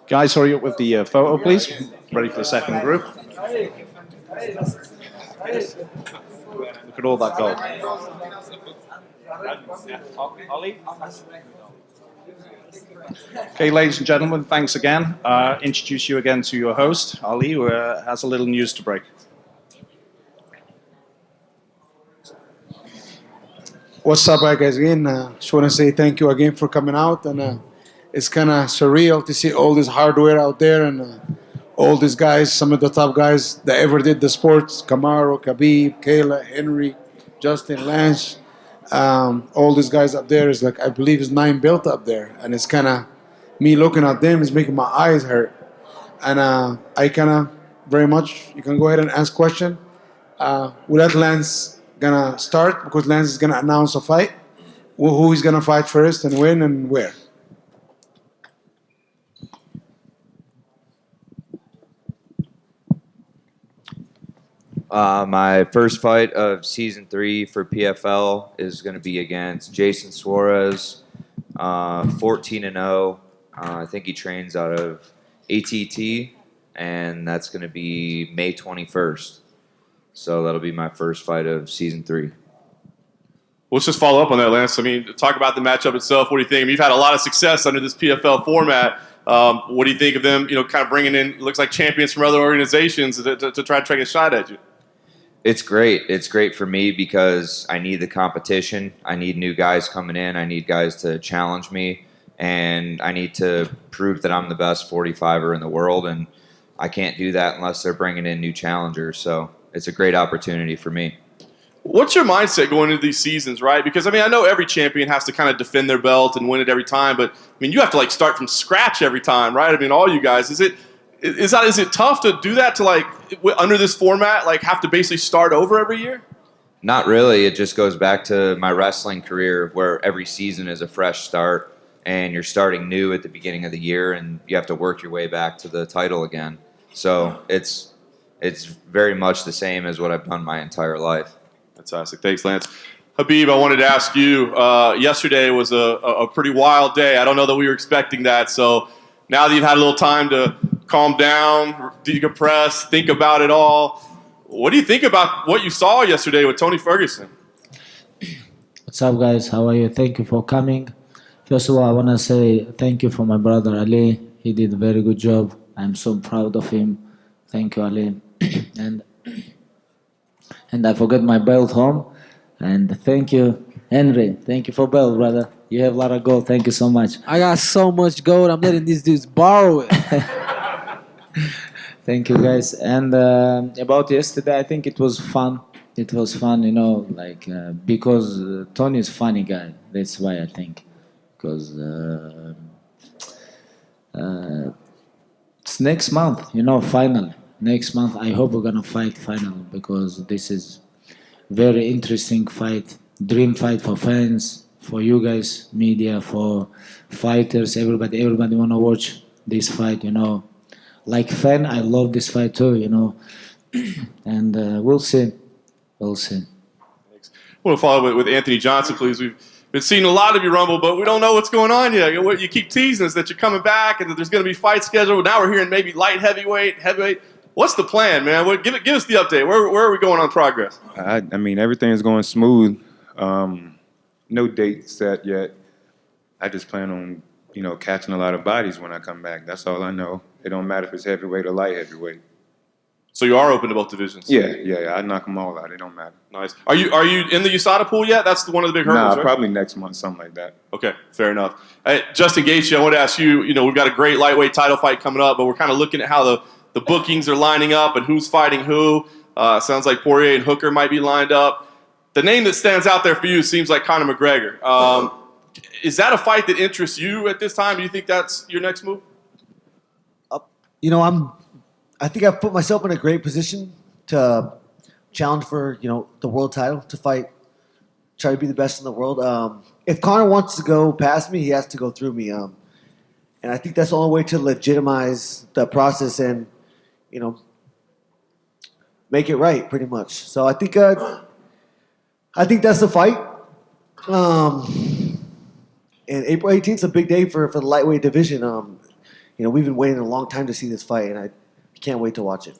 Guys, hurry up with the photo, please. Ready for the second group. Look at all that gold. Okay, ladies and gentlemen, thanks again. Introduce you again to your host, Ali, who has a little news to break. What's up, guys? Again, just want to say thank you again for coming out, and it's kind of surreal to see all this hardware out there and all these guys, some of the top guys that ever did the sports: Kamaru, Khabib, Kayla, Henry, Justin, Lance. All these guys up there is like, I believe it's 9 built up there, and it's kind of me looking at them is making my eyes hurt, and I kind of very much. You can go ahead and ask question. We'll let Lance gonna start because Lance is gonna announce a fight. Who he's gonna fight first and when and where. My first fight of season 3 for PFL is going to be against Jason Suarez, 14-0. I think he trains out of ATT, and that's going to be May 21st. So that'll be my first fight of season 3. Let's just follow up on that, Lance. I mean, talk about the matchup itself. What do you think? I mean, you've had a lot of success under this PFL format. What do you think of them, kind of bringing in, looks like champions from other organizations to try to take a shot at you? It's great. It's great for me because I need the competition. I need new guys coming in. I need guys to challenge me. And I need to prove that I'm the best 45er in the world. And I can't do that unless they're bringing in new challengers. So it's a great opportunity for me. What's your mindset going into these seasons, right? Because, I mean, I know every champion has to kind of defend their belt and win it every time. But, I mean, you have to, start from scratch every time, right? I mean, all you guys. Is it tough to do that, to under this format, have to basically start over every year? Not really. It just goes back to my wrestling career where every season is a fresh start and you're starting new at the beginning of the year and you have to work your way back to the title again. So it's very much the same as what I've done my entire life. Fantastic. Thanks, Lance. Habib, I wanted to ask you, yesterday was a pretty wild day. I don't know that we were expecting that. So now that you've had a little time to calm down, decompress, think about it all, what do you think about what you saw yesterday with Tony Ferguson? What's up, guys? How are you? Thank you for coming. First of all, I want to say thank you for my brother Ali. He did a very good job. I'm so proud of him. Thank you, Ali. and I forgot my belt home. And thank you, Henry. Thank you for belt, brother. You have a lot of gold. Thank you so much. I got so much gold. I'm letting these dudes borrow it. Thank you, guys. And about yesterday, I think it was fun. It was fun, because Tony is a funny guy. That's why I think. Because it's next month, final. Next month, I hope we're going to fight final because this is very interesting fight. Dream fight for fans, for you guys, media, for fighters, everybody want to watch this fight, Like fan, I love this fight too, And we'll see. We'll see. Thanks. I want to follow up with Anthony Johnson, please. We've been seeing a lot of you Rumble, but we don't know what's going on yet. You keep teasing us that you're coming back and that there's going to be fights scheduled. Now we're hearing maybe light heavyweight, heavyweight. What's the plan, man? Give us the update. Where are we going on progress? I mean, everything is going smooth. No date set yet. I just plan on, catching a lot of bodies when I come back. That's all I know. It don't matter if it's heavyweight or light heavyweight. So you are open to both divisions? Yeah. I knock them all out. It don't matter. Nice. Are you in the USADA pool yet? That's one of the big hurdles, right? Probably next month, something like that. Okay, fair enough. Hey, Justin Gaethje, I want to ask you, we've got a great lightweight title fight coming up, but we're kind of looking at how the bookings are lining up and who's fighting who. Sounds like Poirier and Hooker might be lined up. The name that stands out there for you seems like Conor McGregor. Is that a fight that interests you at this time? Do you think that's your next move? I think I've put myself in a great position to challenge for, the world title, to fight, try to be the best in the world. If Conor wants to go past me, he has to go through me. And I think that's the only way to legitimize the process and, make it right, pretty much. So I think that's the fight. And April 18th is a big day for the lightweight division. we've been waiting a long time to see this fight, and I can't wait to watch it.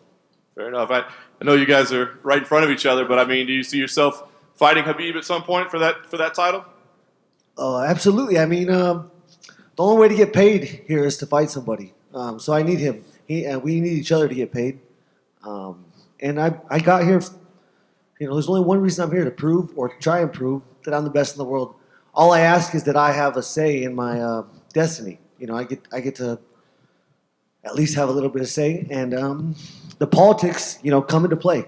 Fair enough. I know you guys are right in front of each other, but I mean, do you see yourself fighting Khabib at some point for that title? Oh, absolutely. I mean, the only way to get paid here is to fight somebody. So I need him. And we need each other to get paid. And I got here. There's only one reason I'm here, to prove or to try and prove that I'm the best in the world. All I ask is that I have a say in my destiny. I get to at least have a little bit of say, and the politics, come into play.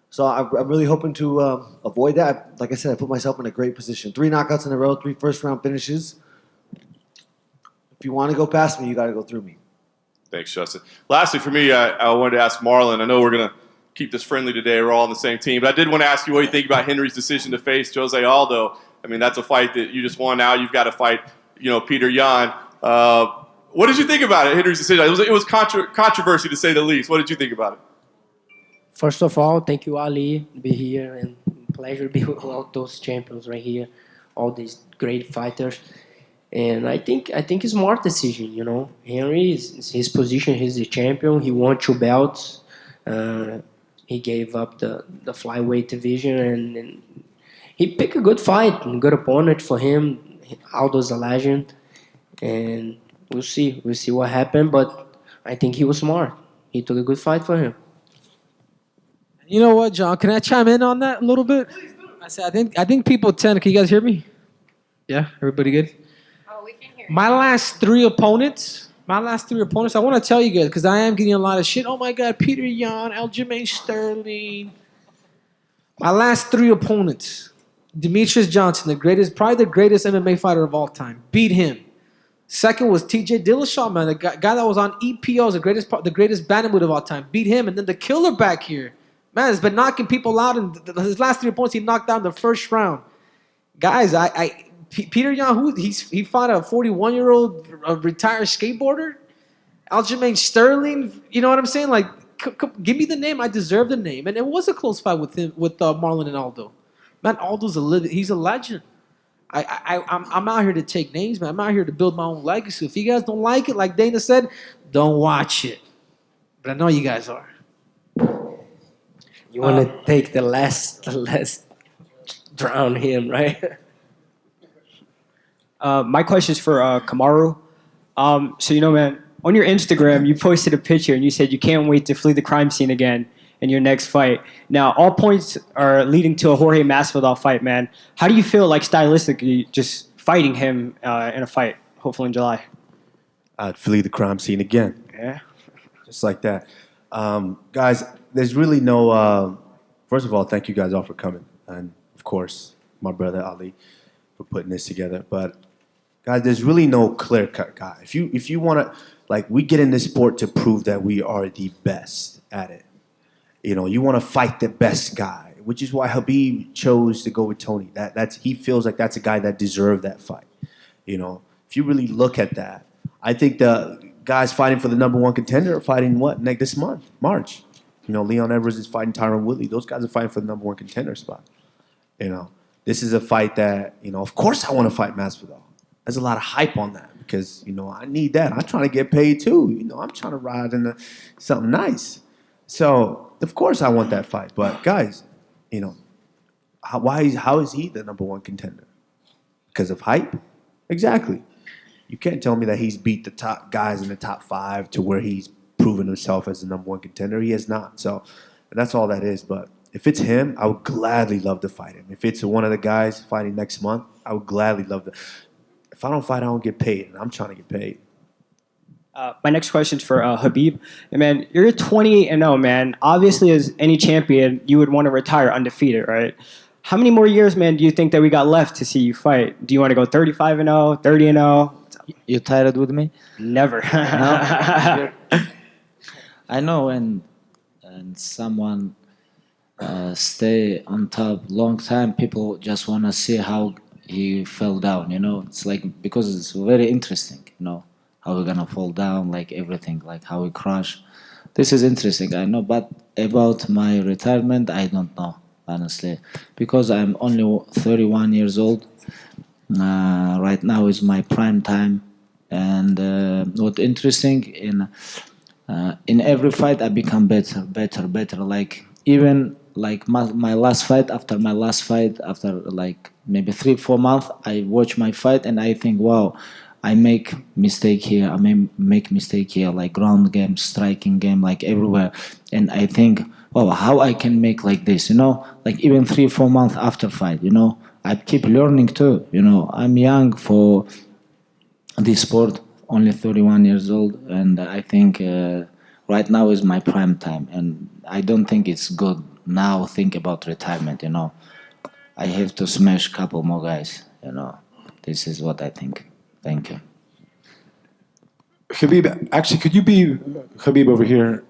So I'm really hoping to avoid that. Like I said, I put myself in a great position. 3 knockouts in a row, 3 first-round finishes. If you want to go past me, you got to go through me. Thanks, Justin. Lastly, for me, I wanted to ask Marlon. I know we're going to keep this friendly today. We're all on the same team. But I did want to ask you what you think about Henry's decision to face Jose Aldo. I mean, that's a fight that you just won. Now you've got to fight, Peter Yan. What did you think about it, Henry's decision? It was controversy, to say the least. What did you think about it? First of all, thank you, Ali, to be here, and pleasure to be with all those champions right here, all these great fighters. And I think it's a smart decision, Henry is his position. He's the champion. He won 2 belts. He gave up the flyweight division, and he picked a good fight, a good opponent for him. Aldo's a legend, and we'll see what happened. But I think he was smart. He took a good fight for him. You know what, John? Can I chime in on that a little bit? I said I think people tend. Can you guys hear me? Yeah, everybody good? Oh, we can hear you. My last three opponents, I want to tell you guys, because I am getting a lot of shit. Oh my God, Peter Yan, Aljamain Sterling. My last 3 opponents, Demetrius Johnson, probably the greatest MMA fighter of all time, beat him. Second was TJ Dillashaw, man, the guy that was on EPO, the greatest bantamweight of all time, beat him. And then the killer back here, man, has been knocking people out. And his last 3 opponents, he knocked down the first round. Guys, Peter Yan, he fought a 41-year-old retired skateboarder. Aljamain Sterling, you know what I'm saying? Like, give me the name. I deserve the name. And it was a close fight with Marlon and Aldo. Man, Aldo's he's a legend. I'm out here to take names, man. I'm out here to build my own legacy. If you guys don't like it, like Dana said, don't watch it. But I know you guys are. You want to take the last drown him, right? My question is for Kamaru. So, man, on your Instagram, you posted a picture and you said you can't wait to flee the crime scene again in your next fight. Now, all points are leading to a Jorge Masvidal fight, man. How do you feel like stylistically just fighting him in a fight, hopefully in July? I'd flee the crime scene again. Yeah. Just like that. Guys, there's really no... first of all, thank you guys all for coming. And, of course, my brother Ali for putting this together. But, guys, there's really no clear-cut guy. If you want to... we get in this sport to prove that we are the best at it. You want to fight the best guy, which is why Khabib chose to go with Tony. He feels like that's a guy that deserved that fight. If you really look at that, I think the guys fighting for the #1 contender are fighting this month, March. Leon Edwards is fighting Tyron Woodley. Those guys are fighting for the #1 contender spot. This is a fight that, of course I want to fight Masvidal. There's a lot of hype on that because, I need that. I'm trying to get paid too. I'm trying to ride into something nice. So, of course I want that fight. But, guys, how is he the #1 contender? Because of hype? Exactly. You can't tell me that he's beat the top guys in the top 5 to where he's proven himself as the #1 contender. He has not. So, that's all that is. But if it's him, I would gladly love to fight him. If it's one of the guys fighting next month, I would gladly love to. If I don't fight, I don't get paid, and I'm trying to get paid. My next question is for Khabib. And man, you're 28-0, man. Obviously, as any champion, you would want to retire undefeated, right? How many more years, man, do you think that we got left to see you fight? Do you want to go 35-0, 30-0? You tired with me? Never. No? I know when someone stay on top long time, people just want to see how he fell down, It's because it's very interesting, how we're gonna fall down, everything, how we crash. This is interesting, I know, but about my retirement, I don't know, honestly, because I'm only 31 years old. Right now is my prime time. And what interesting in every fight I become better. Like even like my last fight, after like maybe 3-4 months, I watch my fight and I think, wow, I make mistake here. I may make mistake here, like ground game, striking game, like everywhere. And I think, wow, how I can make like this, like even 3-4 months after fight, I keep learning too. I'm young for this sport, only 31 years old, and I think right now is my prime time, and I don't think it's good now think about retirement. I have to smash couple more guys. This is what I think. Thank you. Khabib, actually, could you be Khabib over here?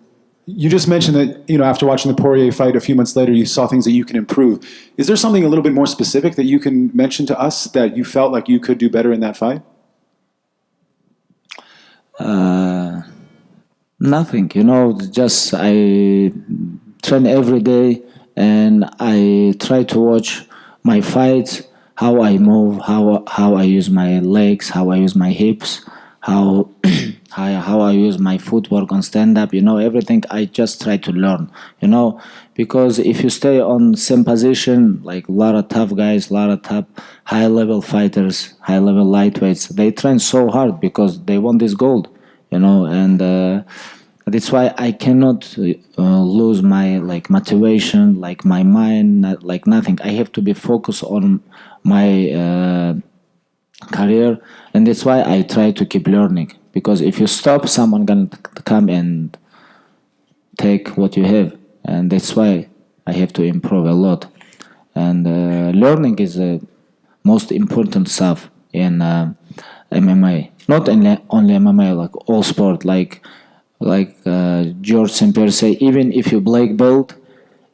You just mentioned that after watching the Poirier fight a few months later, you saw things that you can improve. Is there something a little bit more specific that you can mention to us that you felt like you could do better in that fight? Nothing, just I train every day and I try to watch my fights, how I move, how I use my legs, how I use my hips, how how I use my footwork on stand up, everything I just try to learn, because if you stay on same position, like a lot of tough guys, a lot of tough high level fighters, high level lightweights, they train so hard because they want this gold, and that's why I cannot lose my like motivation, like my mind, like nothing. I have to be focused on my career, and that's why I try to keep learning. Because if you stop, someone gonna come and take what you have, and that's why I have to improve a lot. And learning is the most important stuff in MMA. Not only MMA, like all sport. Like George St. Pierre say, even if you black belt,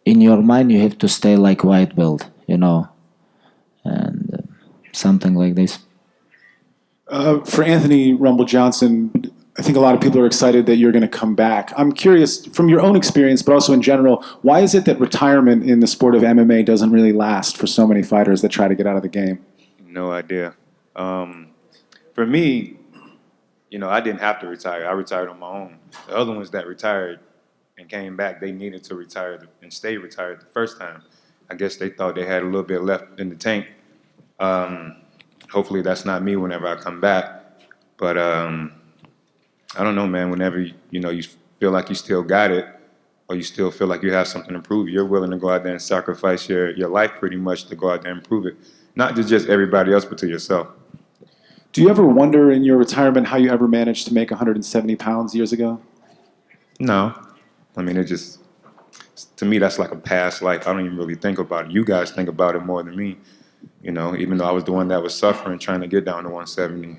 in your mind you have to stay like white belt, and something like this. For Anthony Rumble Johnson, I think a lot of people are excited that you're going to come back. I'm curious, from your own experience, but also in general, why is it that retirement in the sport of MMA doesn't really last for so many fighters that try to get out of the game? No idea. For me, I didn't have to retire. I retired on my own. The other ones that retired and came back, they needed to retire and stay retired the first time. I guess they thought they had a little bit left in the tank. Hopefully that's not me whenever I come back. But I don't know, man. Whenever you feel like you still got it, or you still feel like you have something to prove, you're willing to go out there and sacrifice your life pretty much to go out there and prove it. Not to just everybody else, but to yourself. Do you ever wonder in your retirement how you ever managed to make 170 pounds years ago? No. I mean, to me, that's like a past life. I don't even really think about it. You guys think about it more than me, even though I was the one that was suffering trying to get down to 170.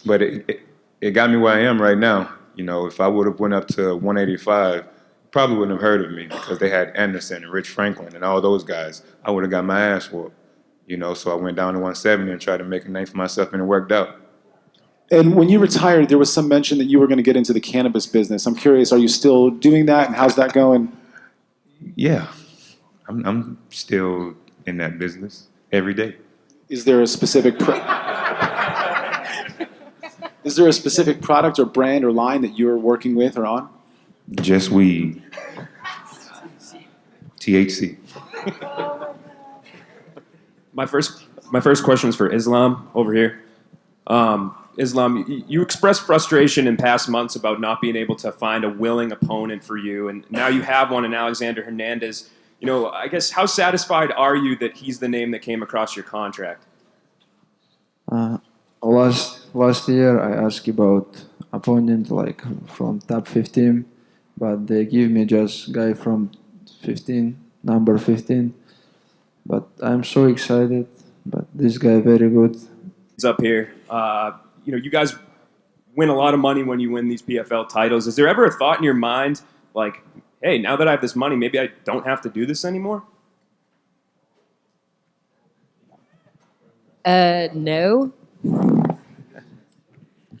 But it got me where I am right now. If I would have went up to 185, probably wouldn't have heard of me because they had Anderson and Rich Franklin and all those guys. I would have got my ass whooped. So I went down to 170 and tried to make a name for myself, and it worked out. And when you retired, there was some mention that you were going to get into the cannabis business. I'm curious, are you still doing that, and how's that going? Yeah, I'm still in that business every day. Is there a specific product or brand or line that you're working with or on? Just weed. THC. My first question is for Islam over here. Islam, you expressed frustration in past months about not being able to find a willing opponent for you, and now you have one in Alexander Hernandez. I guess how satisfied are you that he's the name that came across your contract? Last year I asked about opponent like from top 15, but they give me just guy from 15, number 15. But I'm so excited. But this guy very good. He's up here. You guys win a lot of money when you win these PFL titles. Is there ever a thought in your mind like, hey, now that I have this money, maybe I don't have to do this anymore? No.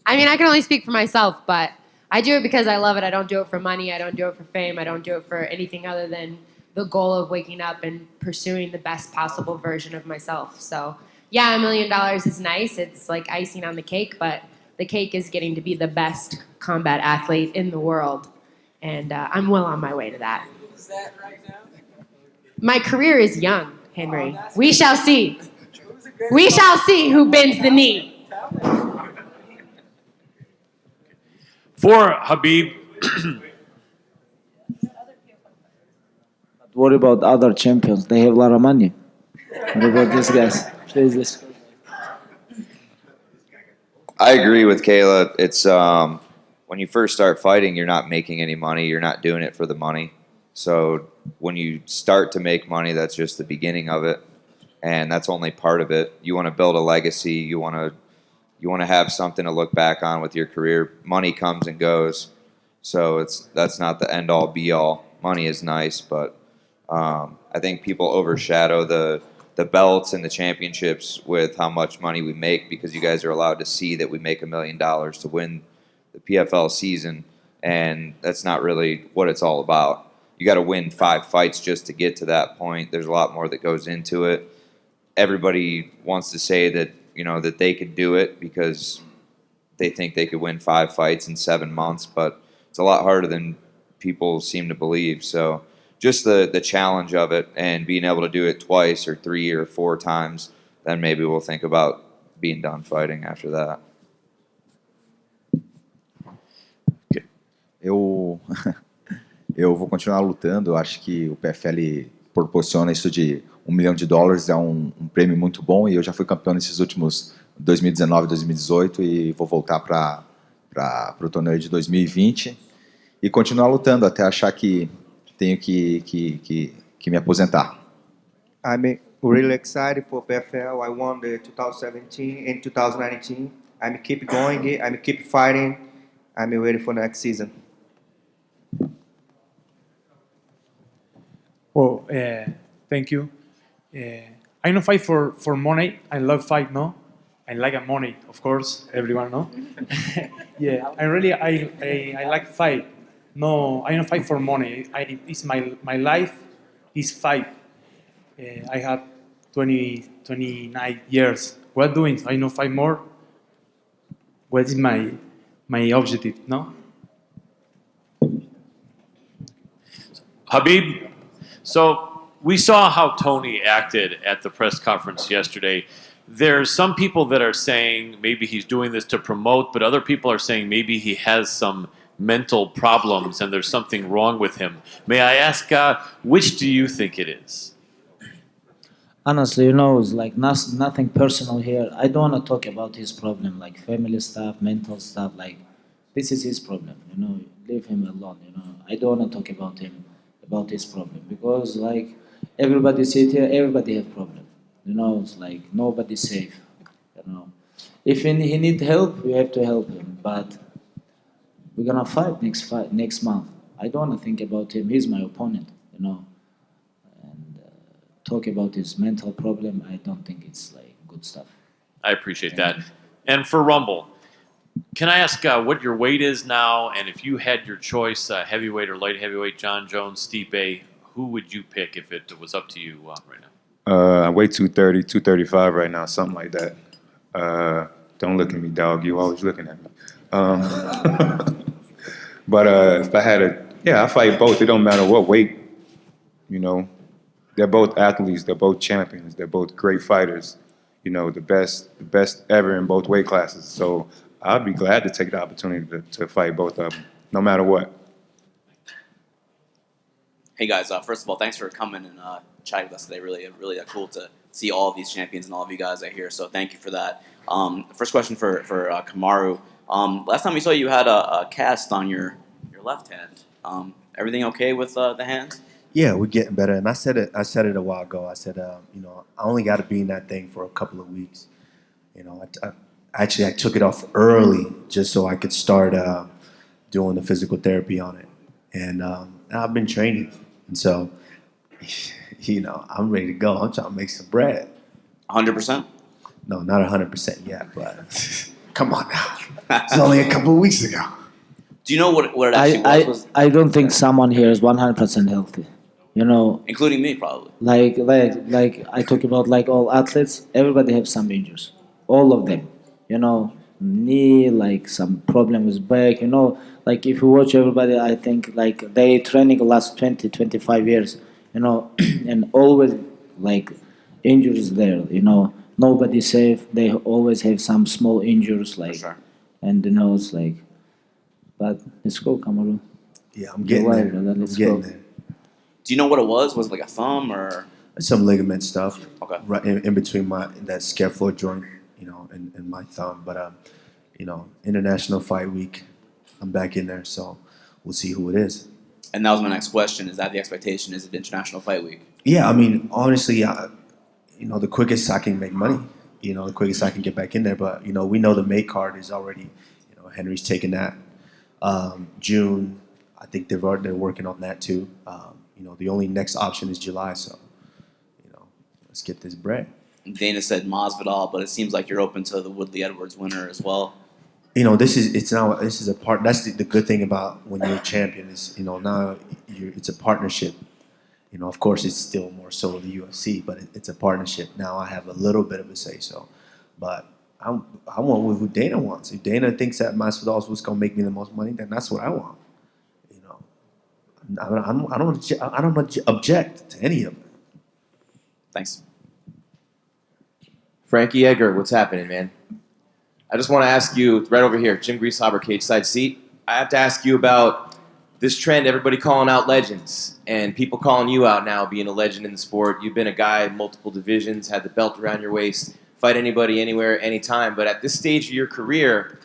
I mean, I can only speak for myself, but I do it because I love it. I don't do it for money. I don't do it for fame. I don't do it for anything other than the goal of waking up and pursuing the best possible version of myself. So yeah, $1 million is nice. It's like icing on the cake, but the cake is getting to be the best combat athlete in the world. And I'm well on my way to that. Is that right now? My career is young, Henry. We shall see. We shall see who bends the knee. For Khabib, What about other champions? They have a lot of money. What about these guys? Jesus. I agree with Kayla. It's when you first start fighting, you're not making any money. You're not doing it for the money. So when you start to make money, that's just the beginning of it, and that's only part of it. You want to build a legacy. You want to have something to look back on with your career. Money comes and goes, so that's not the end all be all. Money is nice, but I think people overshadow the belts and the championships with how much money we make, because you guys are allowed to see that we make $1 million to win the PFL season, and that's not really what it's all about. You got to win 5 fights just to get to that point. There's a lot more that goes into it. Everybody wants to say that, that they could do it because they think they could win 5 fights in 7 months, but it's a lot harder than people seem to believe. So just the challenge of it and being able to do it twice or 3 or 4 times, then maybe we'll think about being done fighting after that. Eu vou continuar lutando. Eu acho que o PFL proporciona isso de $1 milhão. É um prêmio muito bom, e eu já fui campeão nesses últimos 2019, 2018, e vou voltar para o torneio de 2020 e continuar lutando até achar que tenho que me aposentar. I'm really excited for PFL. I won the 2017 and 2019. I'm keep going. I'm keep fighting. I'm ready for next season. Well, thank you. I don't fight for money. I love fight, no? I like money, of course. Everyone, no? Yeah, I like fight. No, I don't fight for money. It's my life is fight. I have 29 years. What doing? I don't fight more. What is my objective, no? Khabib, so we saw how Tony acted at the press conference yesterday. There's some people that are saying maybe he's doing this to promote, but other people are saying maybe he has some mental problems and there's something wrong with him. May I ask, which do you think it is? Honestly, it's like nothing personal here. I don't want to talk about his problem, like family stuff, mental stuff. Like, this is his problem, leave him alone, I don't want to talk about him, about his problem, because like everybody sit here, everybody have problem, it's like nobody's safe, If he need help, we have to help him, but we're gonna fight next month. I don't want to think about him. He's my opponent, and talk about his mental problem. I don't think it's like good stuff. I appreciate that. And for Rumble, can I ask what your weight is now, and if you had your choice, heavyweight or light heavyweight, John Jones, Stipe, who would you pick if it was up to you right now? I weigh 230, 235 right now, something like that. Don't look at me, dog. You always looking at me. But if I had I fight both. It don't matter what weight, They're both athletes. They're both champions. They're both great fighters. The best ever in both weight classes. So I'd be glad to take the opportunity to fight both of them, no matter what. Hey guys, first of all, thanks for coming and chatting with us today. Really cool to see all of these champions and all of you guys are here. So thank you for that. First question for Kamaru. Last time we saw you had a cast on your left hand. Everything okay with the hand? Yeah, we're getting better. And I said it a while ago. I said, I only got to be in that thing for a couple of weeks. I took it off early just so I could start doing the physical therapy on it. And I've been training. And so, I'm ready to go. I'm trying to make some bread. 100%? No, not 100% yet, but come on now. It's only a couple of weeks ago. Do you know what it actually was? I don't think someone here is 100% healthy. You know, including me probably. like I talk about like all athletes. Everybody have some injuries, all of them. You know, knee, like some problem with back. You know, like if you watch everybody, I think like they training the last 20, 25 years. You know, and always like injuries there. You know, nobody safe. They always have some small injuries, like, and you know it's like. But let's go, Kamaru. Yeah, I'm getting there. Brother. I'm Let's getting go. there. Do you know what it was? Was it like a thumb or? Some ligament stuff. Okay. Right in between that scaphoid joint, you know, and my thumb. But you know, International Fight Week, I'm back in there, so we'll see who it is. And that was my next question. Is that the expectation? Is it International Fight Week? Yeah, I mean, honestly, you know, the quickest I can make money, you know, the quickest I can get back in there. But you know, we know the May card is already, you know, Henry's taking that. June, I think they're working on that too. You know, the only next option is July, so you know, let's get this bread. Dana said Masvidal, but it seems like you're open to the Woodley Edwards winner as well. You know, this is a part. That's the good thing about when you're a champion is, you know, now it's a partnership. You know, of course, it's still more so the UFC, but it's a partnership. Now I have a little bit of a say so, but I want what Dana wants. If Dana thinks that Masvidal is what's gonna make me the most money, then that's what I want. You know, I don't object to any of it. Thanks. Frankie Edgar, what's happening, man? I just want to ask you, right over here, Jim Greasehaber, cage side seat. I have to ask you about this trend, everybody calling out legends, and people calling you out now, being a legend in the sport. You've been a guy in multiple divisions, had the belt around your waist, fight anybody, anywhere, anytime. But at this stage of your career,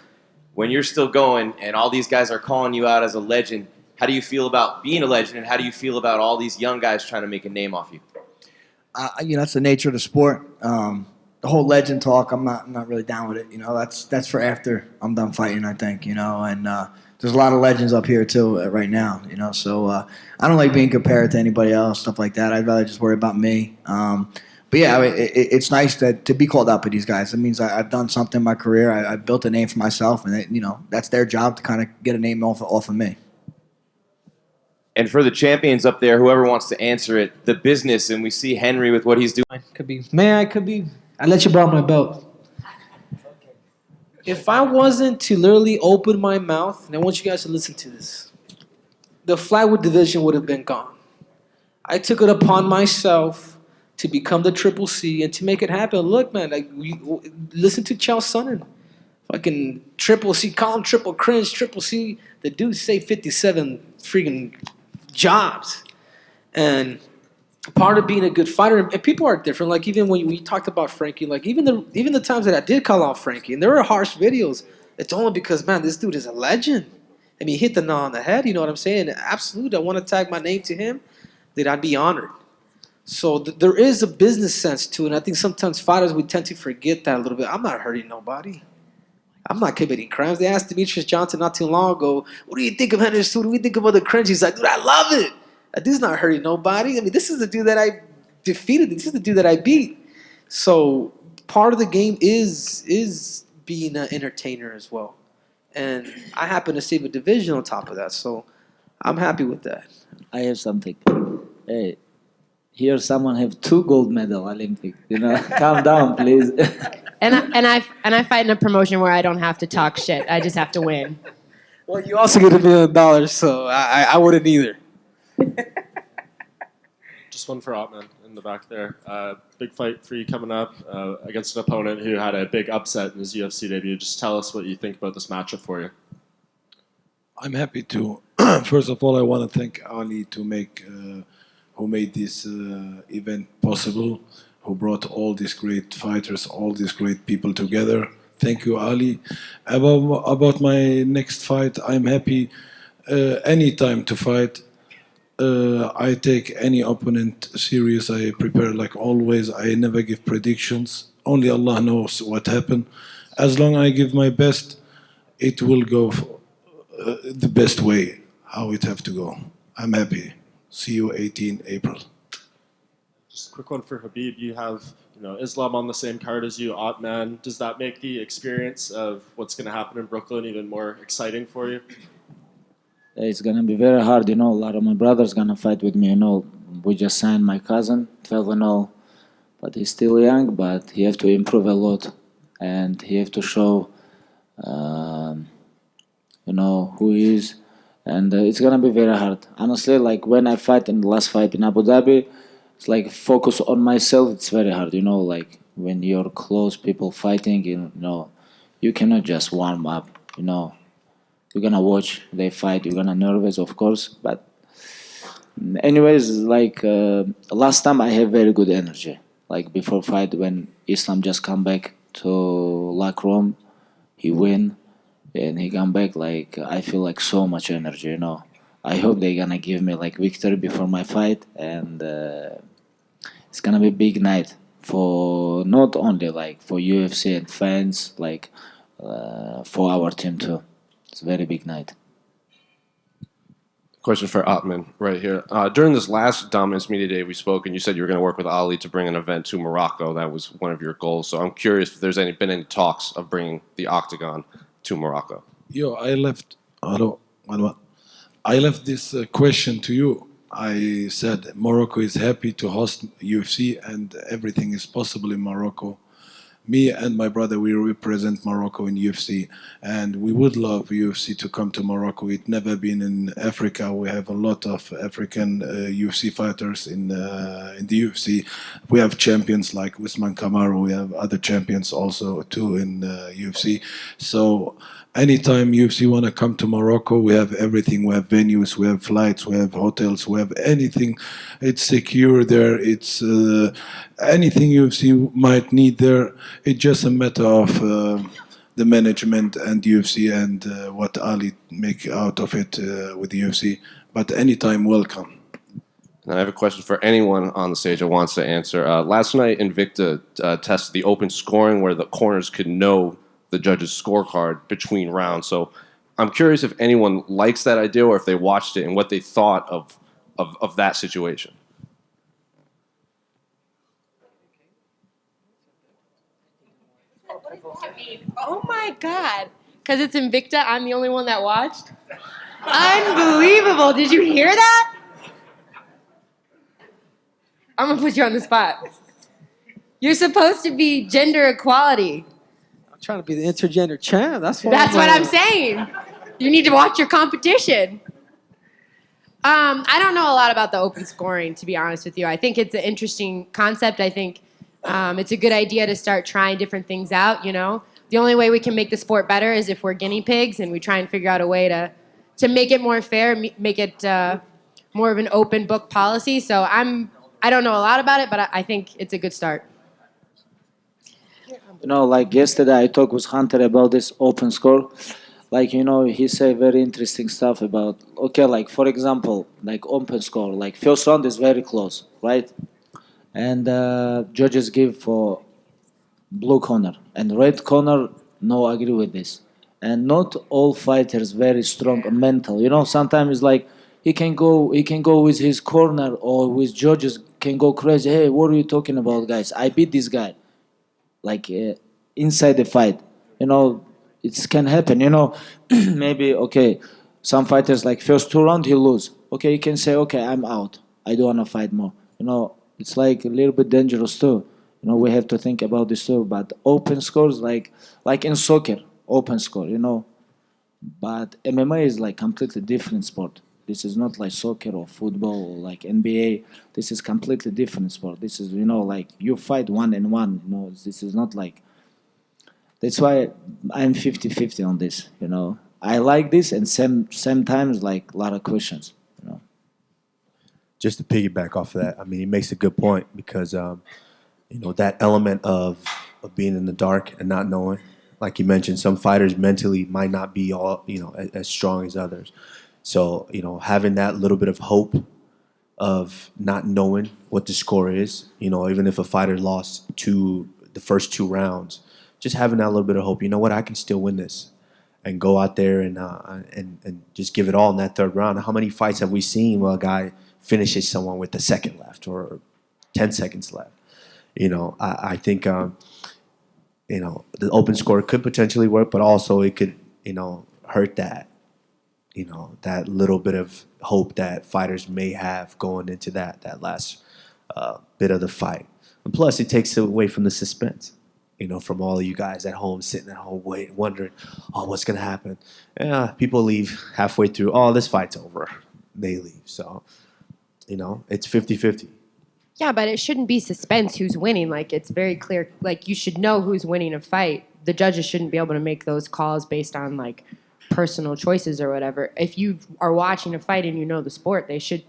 when you're still going and all these guys are calling you out as a legend, how do you feel about being a legend, and how do you feel about all these young guys trying to make a name off you? You know, that's the nature of the sport. The whole legend talk, I'm not really down with it. You know, that's for after I'm done fighting, I think. You know, and there's a lot of legends up here too right now. You know, so I don't like being compared to anybody else, stuff like that. I'd rather just worry about me. But yeah, I mean, it's nice to be called out by these guys. It means I've done something in my career. I built a name for myself, and you know, that's their job to kind of get a name off of me. And for the champions up there, whoever wants to answer it, the business, and we see Henry with what he's doing. Could be. I let you borrow my belt. If I wasn't to literally open my mouth, and I want you guys to listen to this, the flyweight division would have been gone. I took it upon myself to become the Triple C and to make it happen. Look, man, like listen to Chael Sonnen. Fucking Triple C, call him Triple Cringe, Triple C. The dude saved 57 freaking jobs. And part of being a good fighter, and people are different. Like even when we talked about Frankie, like even the times that I did call out Frankie, and there were harsh videos, it's only because, man, this dude is a legend. I mean, he hit the nail on the head, you know what I'm saying? Absolutely, I want to tag my name to him, that I'd be honored. So there is a business sense to it, and I think sometimes fighters, we tend to forget that a little bit. I'm not hurting nobody. I'm not committing crimes. They asked Demetrius Johnson not too long ago, what do you think of Henry Cejudo? What do you think of other cringe? He's like, dude, I love it. That dude's not hurting nobody. I mean, this is the dude that I defeated. This is the dude that I beat. So part of the game is being an entertainer as well. And I happen to save a division on top of that. So I'm happy with that. I have something. Hey, here someone have 2 gold medal Olympic. You know, calm down, please. And I fight in a promotion where I don't have to talk shit. I just have to win. Well, you also get $1 million, so I wouldn't either. Just one for Ottman in the back there. Big fight for you coming up against an opponent who had a big upset in his UFC debut. Just tell us what you think about this matchup for you. I'm happy to. First of all, I want to thank Ali to who made this event possible, who brought all these great fighters, all these great people together. Thank you, Ali. About my next fight, I'm happy anytime to fight. I take any opponent serious. I prepare like always. I never give predictions. Only Allah knows what happened. As long as I give my best, it will go the best way, how it have to go. I'm happy. See you 18 April. Just a quick one for Khabib. You have Islam on the same card as you, Ottman. Does that make the experience of what's going to happen in Brooklyn even more exciting for you? It's gonna be very hard, you know. A lot of my brothers gonna fight with me, you know. we just signed my cousin, 12-0, but he's still young, but he have to improve a lot, and he have to show, who he is, and it's gonna be very hard. Honestly, like when I fight in the last fight in Abu Dhabi, it's like focus on myself. It's very hard, like when you're close people fighting, you cannot just warm up, You're gonna watch they fight. You're gonna nervous, of course, but anyways, like last time I have very good energy. Like before fight, when Islam just come back to locker room, he win, and he come back like I feel like so much energy. I hope they gonna give me like victory before my fight, and it's gonna be big night for not only like for UFC and fans, like for our team too. It's a very big night. Question for Ottman right here. During this last Dominance Media Day we spoke, and you said you were going to work with Ali to bring an event to Morocco. That was one of your goals. So I'm curious if there's been any talks of bringing the Octagon to Morocco. Yo, I left. I left this question to you. I said Morocco is happy to host UFC, and everything is possible in Morocco. Me and my brother, we represent Morocco in UFC, and we would love UFC to come to Morocco. It's never been in Africa. We have a lot of African UFC fighters in the UFC. We have champions like Usman Kamaru. We have other champions also too in UFC. So anytime UFC want to come to Morocco, we have everything. We have venues, we have flights, we have hotels, we have anything. It's secure there. It's anything UFC might need there. It's just a matter of the management and UFC and what Ali make out of it with the UFC. But anytime, welcome. And I have a question for anyone on the stage that wants to answer. Last night, Invicta tested the open scoring where the corners could know the judge's scorecard between rounds. So I'm curious if anyone likes that idea or if they watched it and what they thought of that situation. Oh my God. Because it's Invicta, I'm the only one that watched? Unbelievable. Did you hear that? I'm going to put you on the spot. You're supposed to be gender equality. I'm trying to be the intergender champ. That's what I'm saying. You need to watch your competition. I don't know a lot about the open scoring, to be honest with you. I think it's an interesting concept. I think it's a good idea to start trying different things out, The only way we can make the sport better is if we're guinea pigs and we try and figure out a way to make it more fair, make it more of an open book policy. So I don't know a lot about it, but I think it's a good start. Like yesterday I talked with Hunter about this open score. Like, he said very interesting stuff about, okay, like, for example, like open score, like first round is very close, right? And judges give for blue corner and red corner, no agree with this. And not all fighters very strong mental. Sometimes it's like he can go with his corner or with judges can go crazy. Hey, what are you talking about, guys? I beat this guy. Like inside the fight, it can happen. Maybe okay, some fighters like first 2 rounds he lose. Okay, you can say okay, I'm out. I don't want to fight more. It's like a little bit dangerous too. We have to think about this too. But open scores like in soccer, open score. But MMA is like completely different sport. This is not like soccer or football or like NBA. This is completely different sport. This is like you fight 1-on-1. This is not like. That's why I'm 50-50 on this. I like this and same times like a lot of questions. Just to piggyback off of that, I mean, he makes a good point because, that element of being in the dark and not knowing, like you mentioned, some fighters mentally might not be all, as strong as others. So, having that little bit of hope of not knowing what the score is, even if a fighter lost the first 2 rounds, just having that little bit of hope, I can still win this and go out there and just give it all in that 3rd round. How many fights have we seen where a guy finishes someone with a second left or 10 seconds left? I think, the open score could potentially work, but also it could, hurt that that little bit of hope that fighters may have going into that last bit of the fight. And plus, it takes away from the suspense, from all of you guys at home, sitting at home, wondering, oh, what's going to happen? Yeah, people leave halfway through, oh, this fight's over. They leave. So, it's 50-50. Yeah, but it shouldn't be suspense who's winning. Like, it's very clear. Like, you should know who's winning a fight. The judges shouldn't be able to make those calls based on, like, personal choices or whatever. If you are watching a fight and you know the sport, it should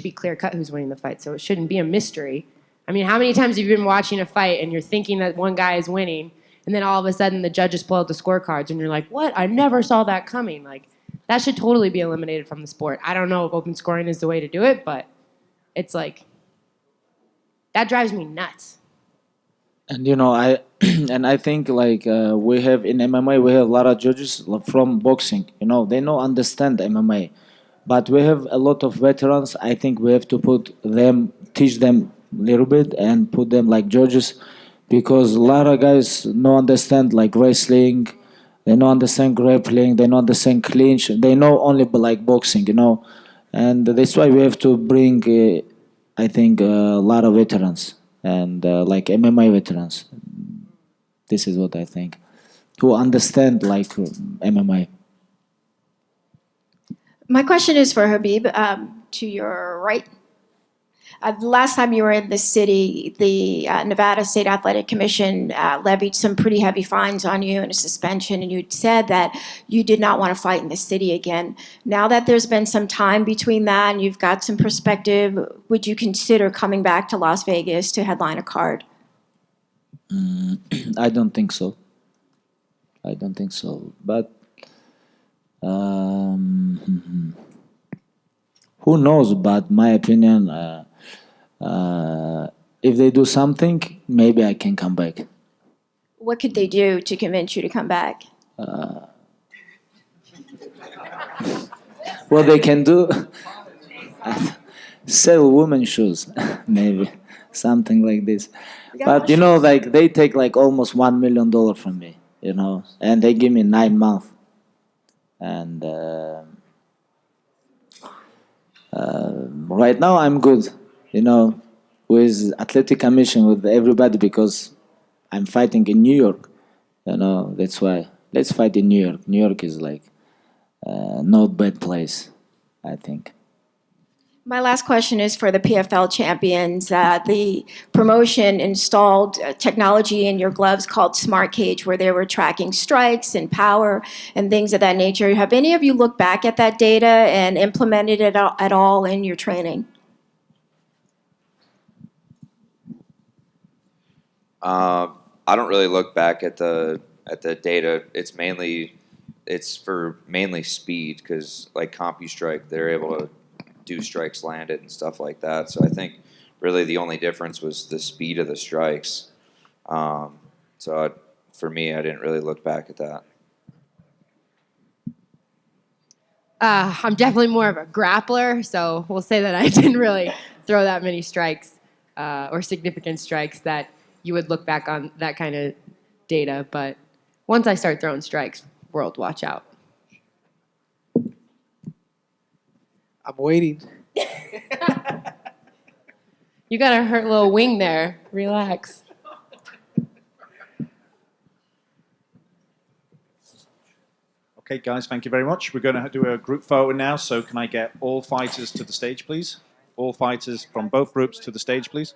be clear-cut who's winning the fight. So it shouldn't be a mystery. I mean, how many times have you been watching a fight and you're thinking that one guy is winning, and then all of a sudden the judges pull out the scorecards and you're like, what? I never saw that coming. Like, that should totally be eliminated from the sport. I don't know if open scoring is the way to do it, but it's like, that drives me nuts. And I think like we have in MMA, we have a lot of judges from boxing. They don't understand MMA, but we have a lot of veterans. I think we have to teach them a little bit, and put them like judges, because a lot of guys don't understand like wrestling, they don't understand grappling, they don't understand clinch. They know only like boxing, and that's why we have to bring. I think a lot of veterans and like MMA veterans. This is what I think, who understand like MMA. My question is for Khabib. To your right, the last time you were in the city, the Nevada State Athletic Commission levied some pretty heavy fines on you and a suspension, and you said that you did not want to fight in the city again. Now that there's been some time between that and you've got some perspective, would you consider coming back to Las Vegas to headline a card? I don't think so. But who knows? But my opinion, if they do something, maybe I can come back. What could they do to convince you to come back? What they can do? Sell women's shoes, maybe something like this. But like they take like almost $1 million from me, and they give me 9 months. And right now I'm good, with Athletic Commission, with everybody, because I'm fighting in New York. That's why. Let's fight in New York. New York is like not bad place, I think. My last question is for the PFL champions. The promotion installed technology in your gloves called Smart Cage, where they were tracking strikes and power and things of that nature. Have any of you looked back at that data and implemented it at all in your training? I don't really look back at the data. It's for mainly speed, because like CompuStrike, they're able to do strikes landed and stuff like that. So I think really the only difference was the speed of the strikes. For me, I didn't really look back at that. I'm definitely more of a grappler, so we'll say that I didn't really throw that many strikes or significant strikes that you would look back on that kind of data. But once I start throwing strikes, world, watch out. I'm waiting. You got a hurt little wing there. Relax. Okay, guys, thank you very much. We're going to do a group photo now, so can I get all fighters to the stage, please? All fighters from both groups to the stage, please.